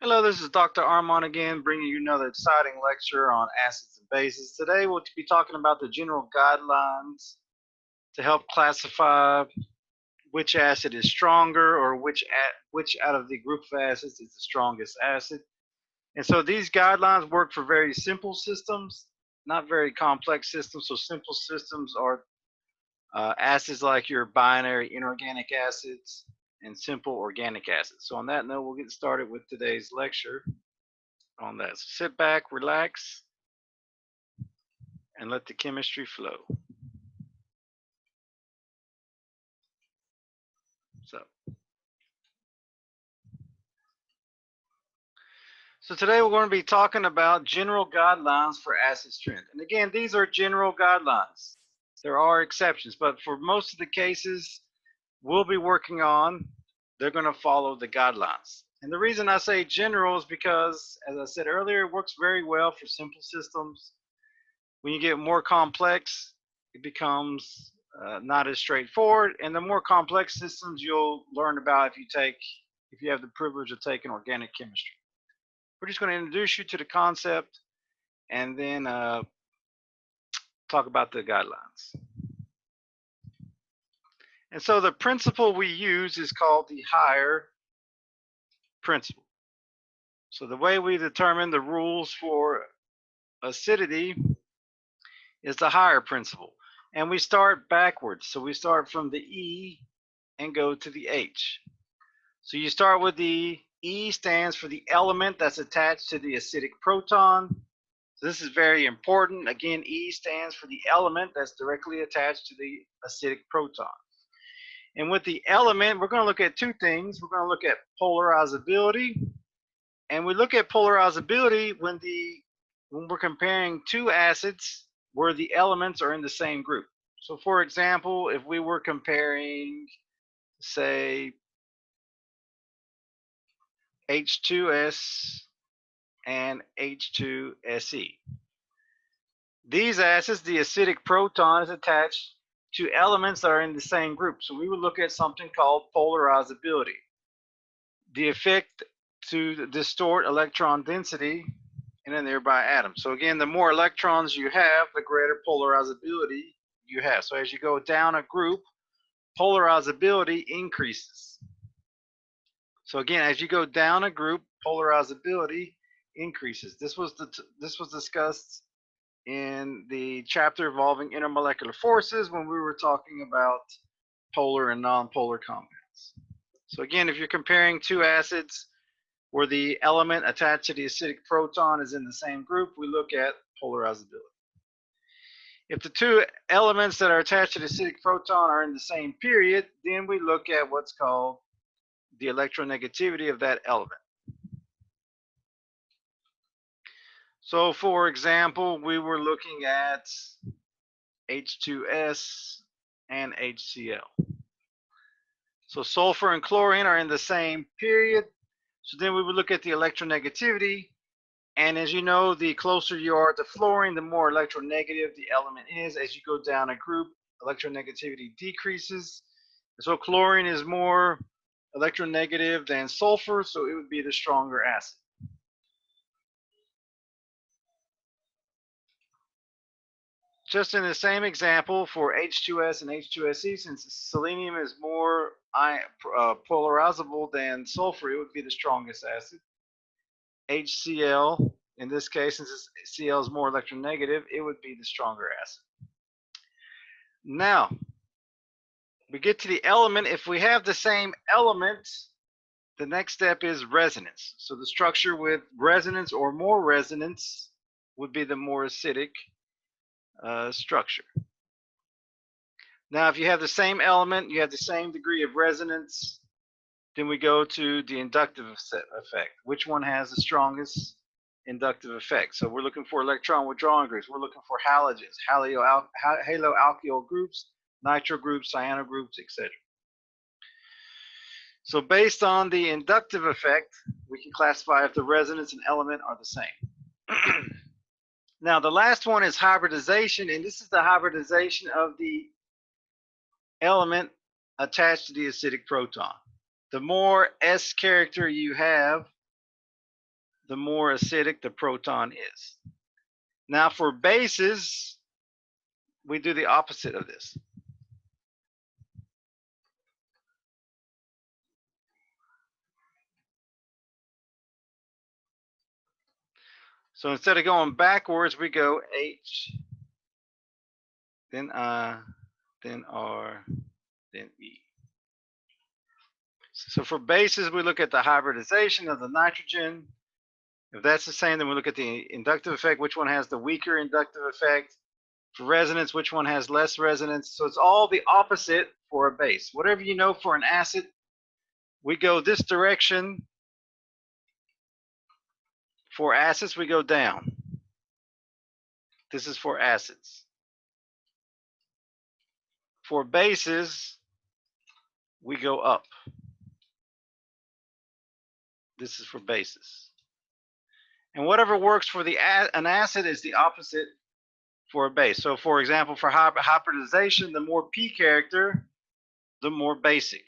Hello, this is Dr. Armand again, bringing you another exciting lecture on acids and bases. Today we'll be talking about the general guidelines to help classify which acid is stronger or which out of the group of acids is the strongest acid. And so these guidelines work for very simple systems, not very complex systems. So simple systems are acids like your binary inorganic acids and simple organic acids. So on that note, we'll get started with today's lecture on that. So sit back, relax, and let the chemistry flow. So today we're going to be talking about general guidelines for acid strength. And again, these are general guidelines. There are exceptions, but for most of the cases we'll be working on, they're going to follow the guidelines. And the reason I say general is because, as I said earlier, it works very well for simple systems. When you get more complex, it becomes not as straightforward. And the more complex systems you'll learn about if you have the privilege of taking organic chemistry. We're just going to introduce you to the concept and then talk about the guidelines. And so the principle we use is called the higher principle. So the way we determine the rules for acidity is the higher principle. And we start backwards. So we start from the E and go to the H. So you start with the E stands for the element that's attached to the acidic proton. So this is very important. Again, E stands for the element that's directly attached to the acidic proton. And with the element, we're going to look at two things. We're going to look at polarizability. And we look at polarizability when we're comparing two acids where the elements are in the same group. So for example, if we were comparing, say, H2S and H2SE. These acids, the acidic proton is attached to elements that are in the same group. So we would look at something called polarizability, the effect to distort electron density in a nearby atom. So again, the more electrons you have, the greater polarizability you have. So as you go down a group, polarizability increases. So again, as you go down a group, polarizability increases. This was discussed in the chapter involving intermolecular forces when we were talking about polar and nonpolar compounds. So again, if you're comparing two acids where the element attached to the acidic proton is in the same group, we look at polarizability. If the two elements that are attached to the acidic proton are in the same period, then we look at what's called the electronegativity of that element. So for example, we were looking at H2S and HCl. So sulfur and chlorine are in the same period. So then we would look at the electronegativity. And as you know, the closer you are to fluorine, the more electronegative the element is. As you go down a group, electronegativity decreases. So chlorine is more electronegative than sulfur, so it would be the stronger acid. Just in the same example for H2S and H2SE, since selenium is more polarizable than sulfur, it would be the strongest acid. HCl, in this case, since Cl is more electronegative, it would be the stronger acid. Now, we get to the element. If we have the same element, the next step is resonance. So the structure with resonance or more resonance would be the more acidic structure. Now, if you have the same element, you have the same degree of resonance, then we go to the inductive effect. Which one has the strongest inductive effect? So we're looking for electron withdrawing groups. We're looking for halogens, haloalkyl groups, nitro groups, cyano groups, etc. So based on the inductive effect, we can classify if the resonance and element are the same. Now, the last one is hybridization, and this is the hybridization of the element attached to the acidic proton. The more S character you have, the more acidic the proton is. Now for bases, we do the opposite of this. So instead of going backwards, we go H, then I, then R, then E. So for bases, we look at the hybridization of the nitrogen. If that's the same, then we look at the inductive effect, which one has the weaker inductive effect. For resonance, which one has less resonance. So it's all the opposite for a base. Whatever you know for an acid, we go this direction. For acids, we go down. This is for acids. For bases, we go up. This is for bases. And whatever works for an acid is the opposite for a base. So for example, for hybridization, the more P character, the more basic.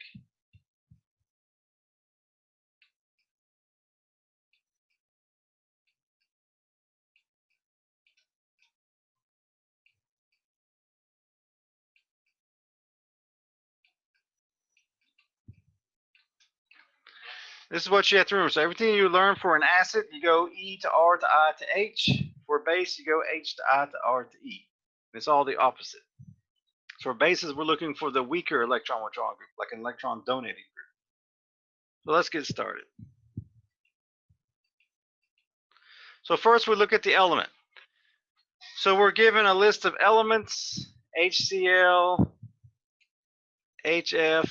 This is what you have to remember. So everything you learn for an acid, you go E to R to I to H. For a base, you go H to I to R to E. It's all the opposite. So for bases, we're looking for the weaker electron withdrawal group, like an electron donating group. So let's get started. So first we look at the element. So we're given a list of elements: HCl, HF,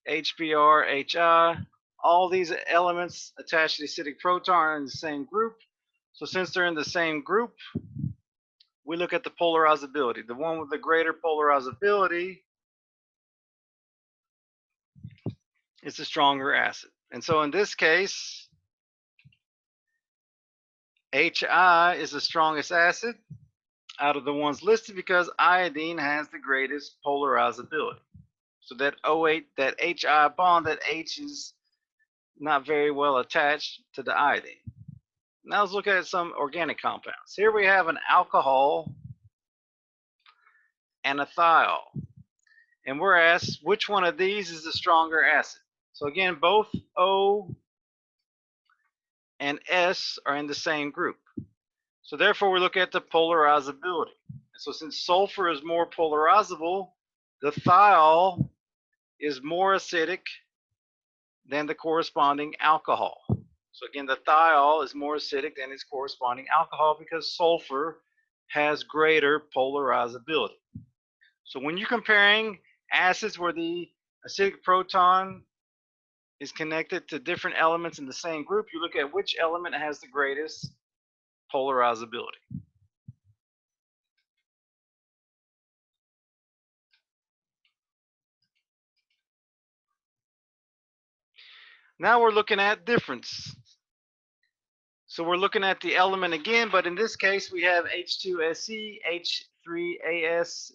HBr, HI. All these elements attached to the acidic proton are in the same group. So since they're in the same group, we look at the polarizability. The one with the greater polarizability is the stronger acid. And so in this case, HI is the strongest acid out of the ones listed because iodine has the greatest polarizability. So that OH, that HI bond, that H is not very well attached to the iodine. Now let's look at some organic compounds. Here we have an alcohol and a thiol. And we're asked which one of these is the stronger acid. So again, both O and S are in the same group. So therefore we look at the polarizability. So since sulfur is more polarizable, the thiol is more acidic than the corresponding alcohol. So again, the thiol is more acidic than its corresponding alcohol because sulfur has greater polarizability. So when you're comparing acids where the acidic proton is connected to different elements in the same group, you look at which element has the greatest polarizability. Now we're looking at difference. So we're looking at the element again, but in this case we have H2SE, H3AS,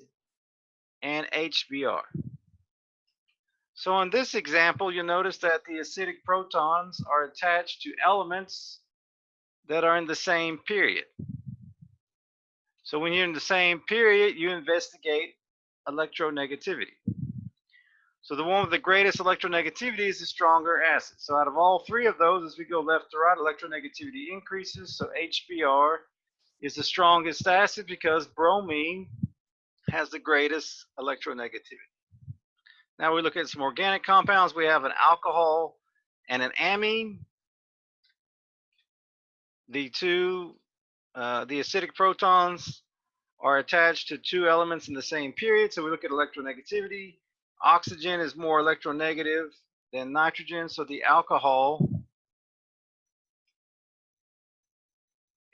and HBr. So in this example, you'll notice that the acidic protons are attached to elements that are in the same period. So when you're in the same period, you investigate electronegativity. So the one with the greatest electronegativity is the stronger acid. So out of all three of those, as we go left to right, electronegativity increases. So HBr is the strongest acid because bromine has the greatest electronegativity. Now we look at some organic compounds. We have an alcohol and an amine. The acidic protons are attached to two elements in the same period. So we look at electronegativity. Oxygen is more electronegative than nitrogen, so the alcohol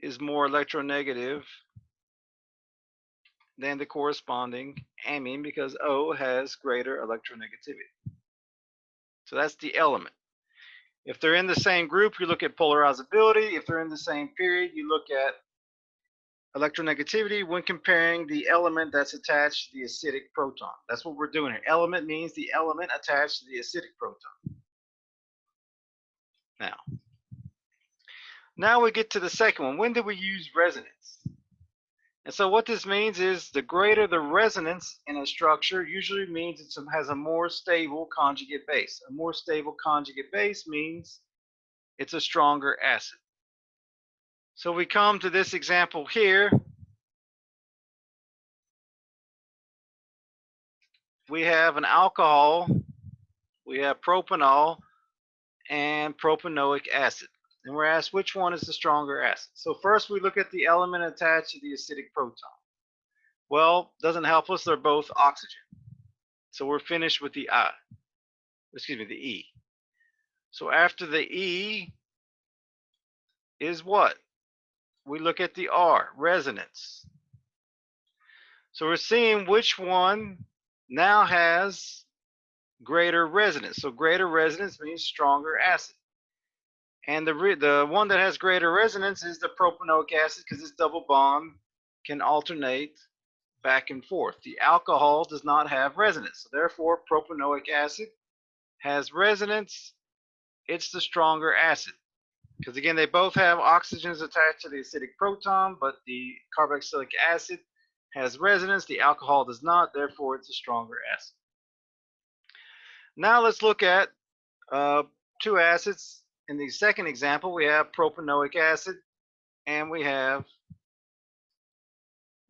is more electronegative than the corresponding amine because O has greater electronegativity. So that's the element. If they're in the same group, you look at polarizability. If they're in the same period, you look at electronegativity when comparing the element that's attached to the acidic proton. That's what we're doing here. Element means the element attached to the acidic proton. Now we get to the second one. When do we use resonance? And so what this means is the greater the resonance in a structure usually means it has a more stable conjugate base. A more stable conjugate base means it's a stronger acid. So we come to this example here. We have an alcohol, we have propanol and propanoic acid. And we're asked which one is the stronger acid. So first we look at the element attached to the acidic proton. Well, doesn't help us, they're both oxygen. So we're finished with the the E. So after the E is what? We look at the R, resonance. So we're seeing which one now has greater resonance. So greater resonance means stronger acid. And the one that has greater resonance is the propanoic acid because its double bond can alternate back and forth. The alcohol does not have resonance. So therefore, propanoic acid has resonance. It's the stronger acid. Because again, they both have oxygens attached to the acidic proton, but the carboxylic acid has resonance. The alcohol does not. Therefore, it's a stronger acid. Now let's look at two acids. In the second example, we have propanoic acid and we have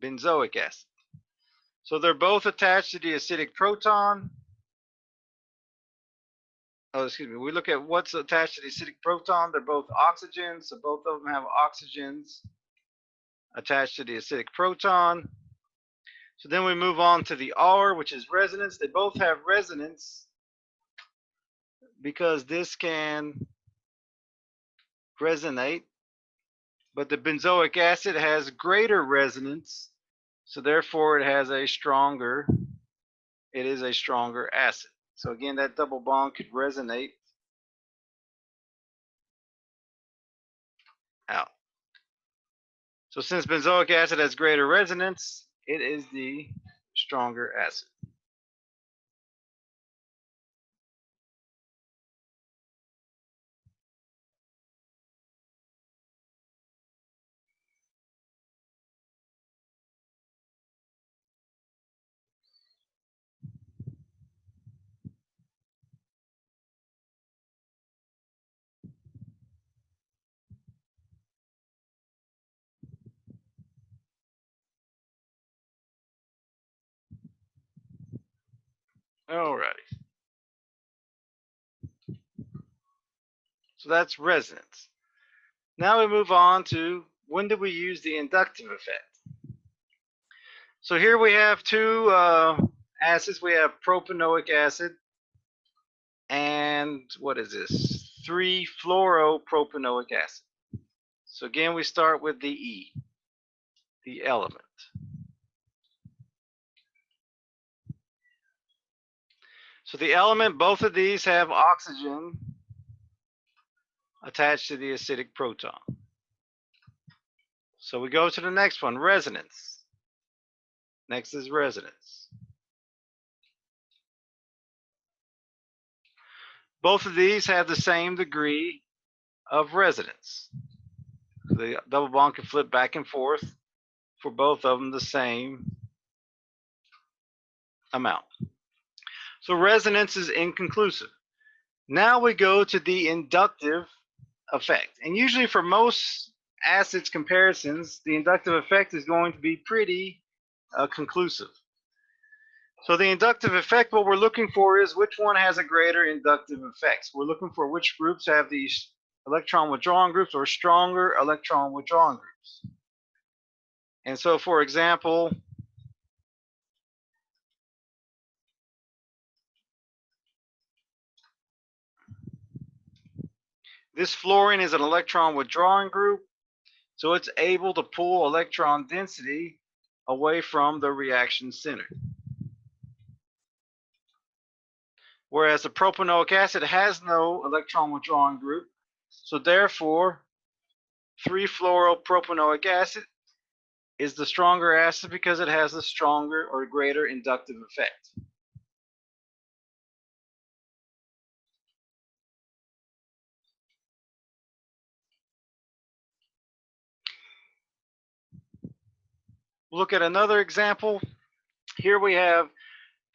benzoic acid. So they're both attached to the acidic proton. Oh, excuse me. We look at what's attached to the acidic proton. They're both oxygens, so both of them have oxygens attached to the acidic proton. So then we move on to the R, which is resonance. They both have resonance because this can resonate, but the benzoic acid has greater resonance, so therefore it is a stronger acid. So again, that double bond could resonate out. So since benzoic acid has greater resonance, it is the stronger acid. Alrighty. So that's resonance. Now we move on to when do we use the inductive effect? So here we have two acids. We have propanoic acid and what is this? 3-fluoropropanoic acid. So again, we start with the E, the element. So the element, both of these have oxygen attached to the acidic proton. So we go to the next one, resonance. Next is resonance. Both of these have the same degree of resonance. The double bond can flip back and forth for both of them the same amount. So resonance is inconclusive. Now we go to the inductive effect. And usually for most acids comparisons, the inductive effect is going to be pretty conclusive. So the inductive effect, what we're looking for is which one has a greater inductive effect. So we're looking for which groups have these electron withdrawing groups or stronger electron withdrawing groups. And so for example, this fluorine is an electron withdrawing group, so it's able to pull electron density away from the reaction center. Whereas the propanoic acid has no electron withdrawing group, so therefore 3-fluoropropanoic acid is the stronger acid because it has a stronger or greater inductive effect. We'll look at another example. Here we have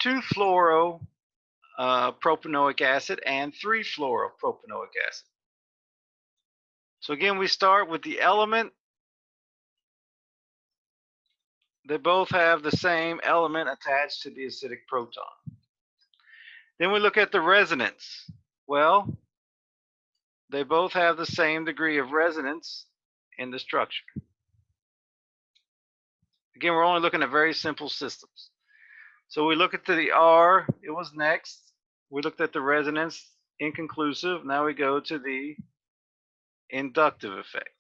2-fluoro-propanoic acid and 3-fluoro-propanoic acid. So again, we start with the element. They both have the same element attached to the acidic proton. Then we look at the resonance. Well, they both have the same degree of resonance in the structure. Again, we're only looking at very simple systems. So we look at the R, it was next. We looked at the resonance, inconclusive. Now we go to the inductive effect.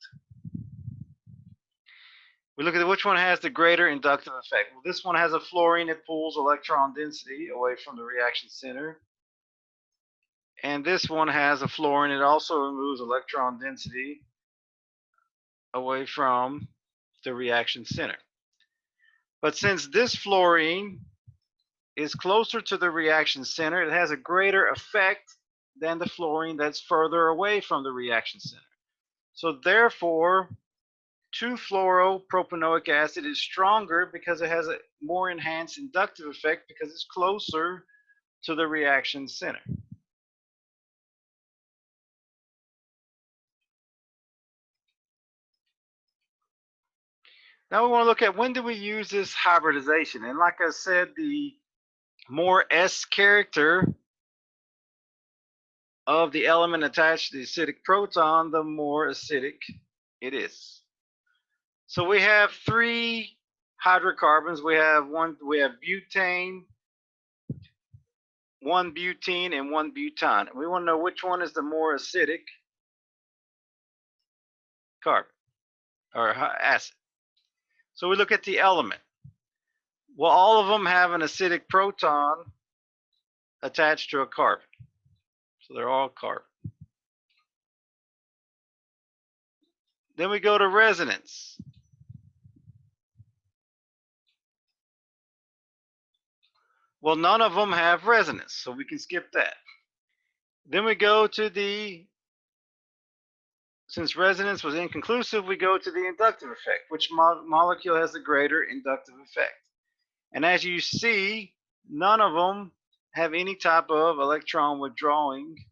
We look at which one has the greater inductive effect. Well, this one has a fluorine that pulls electron density away from the reaction center. And this one has a fluorine that also removes electron density away from the reaction center. But since this fluorine is closer to the reaction center, it has a greater effect than the fluorine that's further away from the reaction center. So therefore, 2-fluoro-propanoic acid is stronger because it has a more enhanced inductive effect because it's closer to the reaction center. Now we want to look at when do we use this hybridization. And like I said, the more S character of the element attached to the acidic proton, the more acidic it is. So we have 3 hydrocarbons. We have butane, 1 butene, and 1 butan. We want to know which one is the more acidic carbon or acid. So we look at the element. Well, all of them have an acidic proton attached to a carbon. So they're all carbon. Then we go to resonance. Well, none of them have resonance, so we can skip that. Then we go to since resonance was inconclusive, we go to the inductive effect. Which molecule has the greater inductive effect? And as you see, none of them have any type of electron withdrawing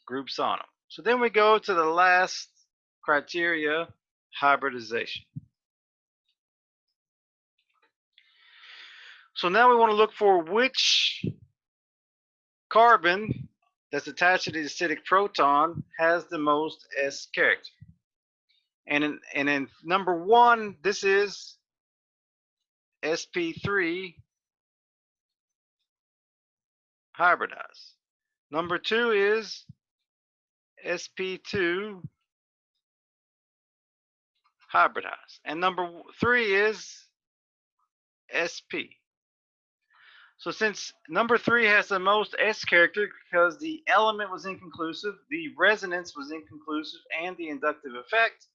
groups on them. So then we go to the last criteria, hybridization. So now we want to look for which carbon that's attached to the acidic proton has the most S character. And in number 1, this is sp3 hybridized. Number 2 is sp2 hybridized. And number 3 is sp. So since number 3 has the most S character because the element was inconclusive, the resonance was inconclusive, and the inductive effect,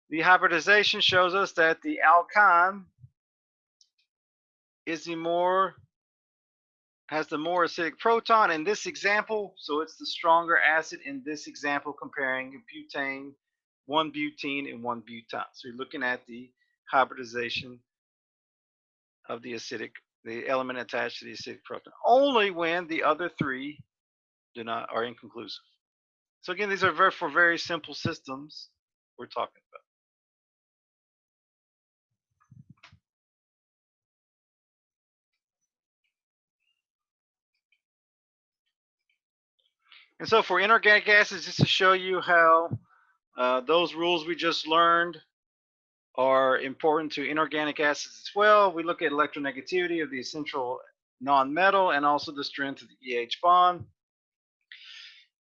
the hybridization shows us that the alkyne is has the more acidic proton in this example, so it's the stronger acid in this example comparing butane, 1 butene, and 1 butan. So you're looking at the hybridization of the element attached to the acidic proton, only when the other 3 are inconclusive. So again, these are for very simple systems we're talking about. And so for inorganic acids, just to show you how those rules we just learned are important to inorganic acids as well. We look at electronegativity of the essential nonmetal and also the strength of the EH bond.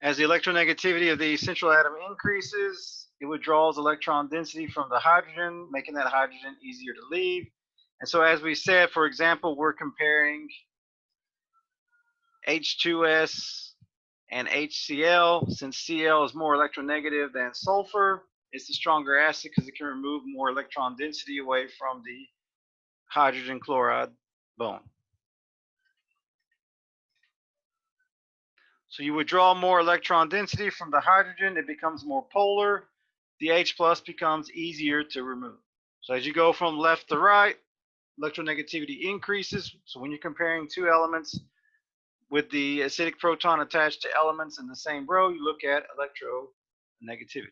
As the electronegativity of the essential atom increases, it withdraws electron density from the hydrogen, making that hydrogen easier to leave. And so as we said, for example, we're comparing H2S and HCl. Since Cl is more electronegative than sulfur, it's the stronger acid because it can remove more electron density away from the hydrogen chloride bone. So you withdraw more electron density from the hydrogen, it becomes more polar. The H plus becomes easier to remove. So as you go from left to right, electronegativity increases. So when you're comparing two elements with the acidic proton attached to elements in the same row, you look at electronegativity.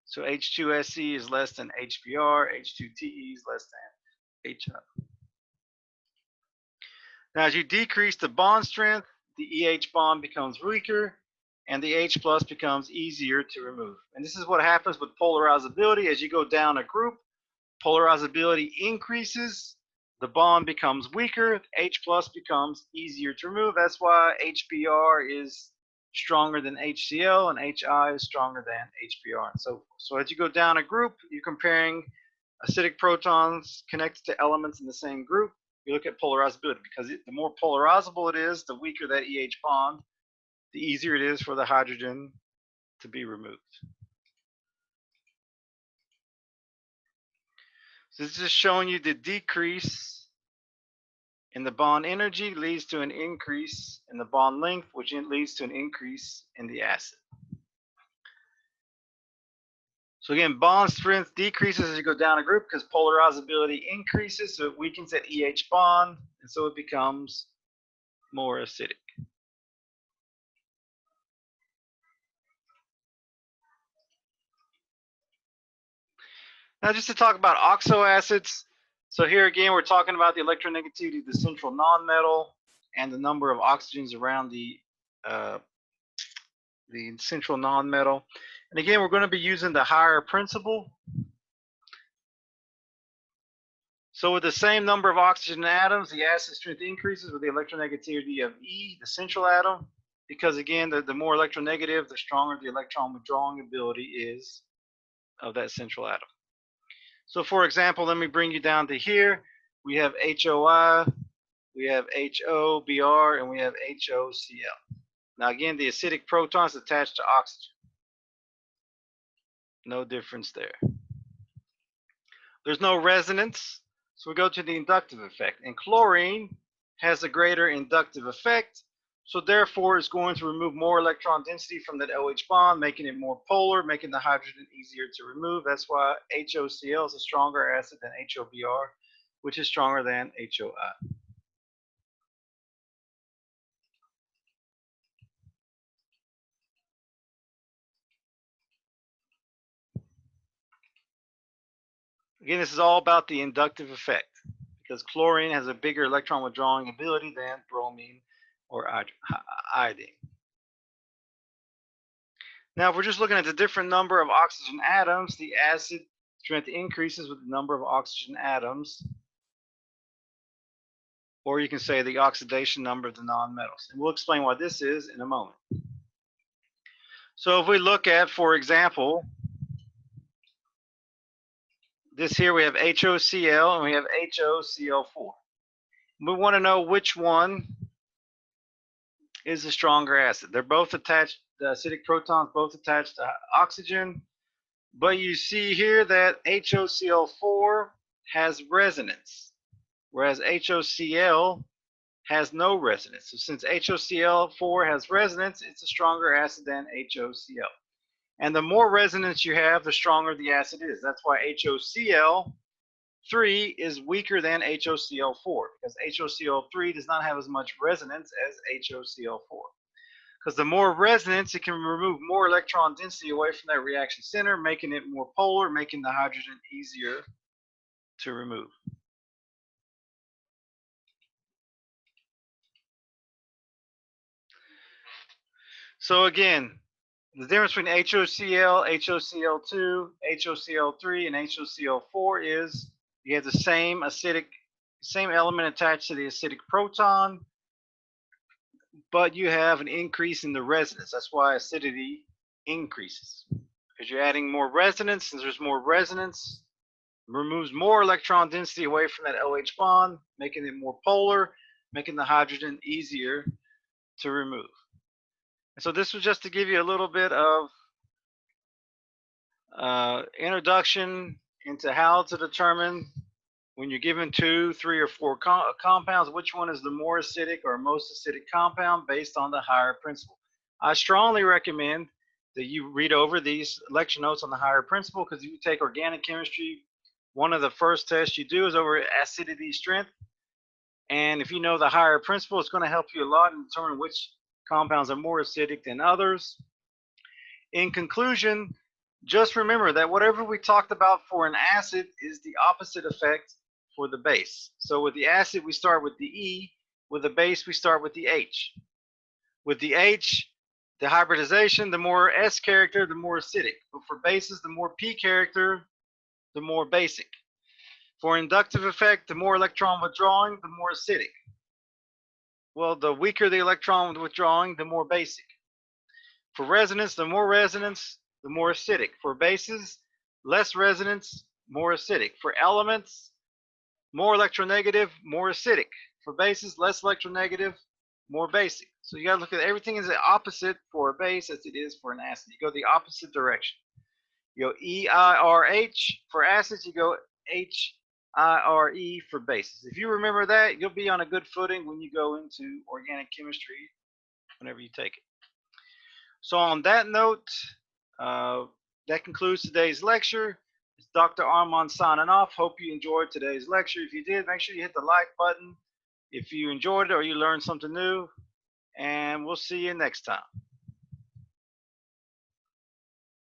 So H2SE is less than HBr, H2TE is less than HI. Now as you decrease the bond strength, the EH bond becomes weaker and the H plus becomes easier to remove. And this is what happens with polarizability. As you go down a group, polarizability increases, the bond becomes weaker, H plus becomes easier to remove. That's why HBr is stronger than HCl and HI is stronger than HBr and so forth. So as you go down a group, you're comparing acidic protons connected to elements in the same group. You look at polarizability because the more polarizable it is, the weaker that EH bond, the easier it is for the hydrogen to be removed. So this is just showing you the decrease in the bond energy leads to an increase in the bond length, which leads to an increase in the acid. So again, bond strength decreases as you go down a group because polarizability increases, so it weakens that EH bond, and so it becomes more acidic. Now just to talk about oxo acids. So here again, we're talking about the electronegativity of the central nonmetal and the number of oxygens around the central nonmetal. And again, we're going to be using the higher principle. So with the same number of oxygen atoms, the acid strength increases with the electronegativity of E, the central atom, because again, the more electronegative, the stronger the electron withdrawing ability is of that central atom. So for example, let me bring you down to here. We have HOI, we have HOBr, and we have HOCl. Now again, the acidic protons attached to oxygen. No difference there. There's no resonance, so we go to the inductive effect. And chlorine has a greater inductive effect, so therefore it's going to remove more electron density from that OH bond, making it more polar, making the hydrogen easier to remove. That's why HOCl is a stronger acid than HOBr, which is stronger than HOI. Again, this is all about the inductive effect because chlorine has a bigger electron withdrawing ability than bromine or iodine. Now, if we're just looking at the different number of oxygen atoms, the acid strength increases with the number of oxygen atoms, or you can say the oxidation number of the nonmetals. And we'll explain what this is in a moment. So if we look at, for example, this here, we have HOCl and we have HOCl4. We want to know which one is the stronger acid. They're both attached, the acidic protons both attached to oxygen, but you see here that HOCl4 has resonance, whereas HOCl has no resonance. So since HOCl4 has resonance, it's a stronger acid than HOCl. And the more resonance you have, the stronger the acid is. That's why HOCl3 is weaker than HOCl4, because HOCl3 does not have as much resonance as HOCl4. Because the more resonance, it can remove more electron density away from that reaction center, making it more polar, making the hydrogen easier to remove. So again, the difference between HOCl, HOCl2, HOCl3, and HOCl4 is you have the same element attached to the acidic proton, but you have an increase in the resonance. That's why acidity increases. Because you're adding more resonance, and there's more resonance, removes more electron density away from that OH bond, making it more polar, making the hydrogen easier to remove. And so this was just to give you a little bit of introduction into how to determine when you're given 2, 3, or 4 compounds, which one is the more acidic or most acidic compound based on the higher principle. I strongly recommend that you read over these lecture notes on the higher principle, because if you take organic chemistry One of the first tests you do is over acidity strength. And if you know the higher principle, it's going to help you a lot in determining which compounds are more acidic than others. In conclusion, just remember that whatever we talked about for an acid is the opposite effect for the base. So with the acid, we start with the E. With the base, we start with the H. With the H, the hybridization, the more S character, the more acidic. But for bases, the more P character, the more basic. For inductive effect, the more electron withdrawing, the more acidic. Well, the weaker the electron withdrawing, the more basic. For resonance, the more resonance, the more acidic. For bases, less resonance, more acidic. For elements, more electronegative, more acidic. For bases, less electronegative, more basic. So you got to look at everything as the opposite for a base as it is for an acid. You go the opposite direction. You go EIRH for acids, you go HIRE for bases. If you remember that, you'll be on a good footing when you go into organic chemistry whenever you take it. So on that note, that concludes today's lecture. It's Dr. Armand signing off. Hope you enjoyed today's lecture. If you did, make sure you hit the like button if you enjoyed it or you learned something new. And we'll see you next time.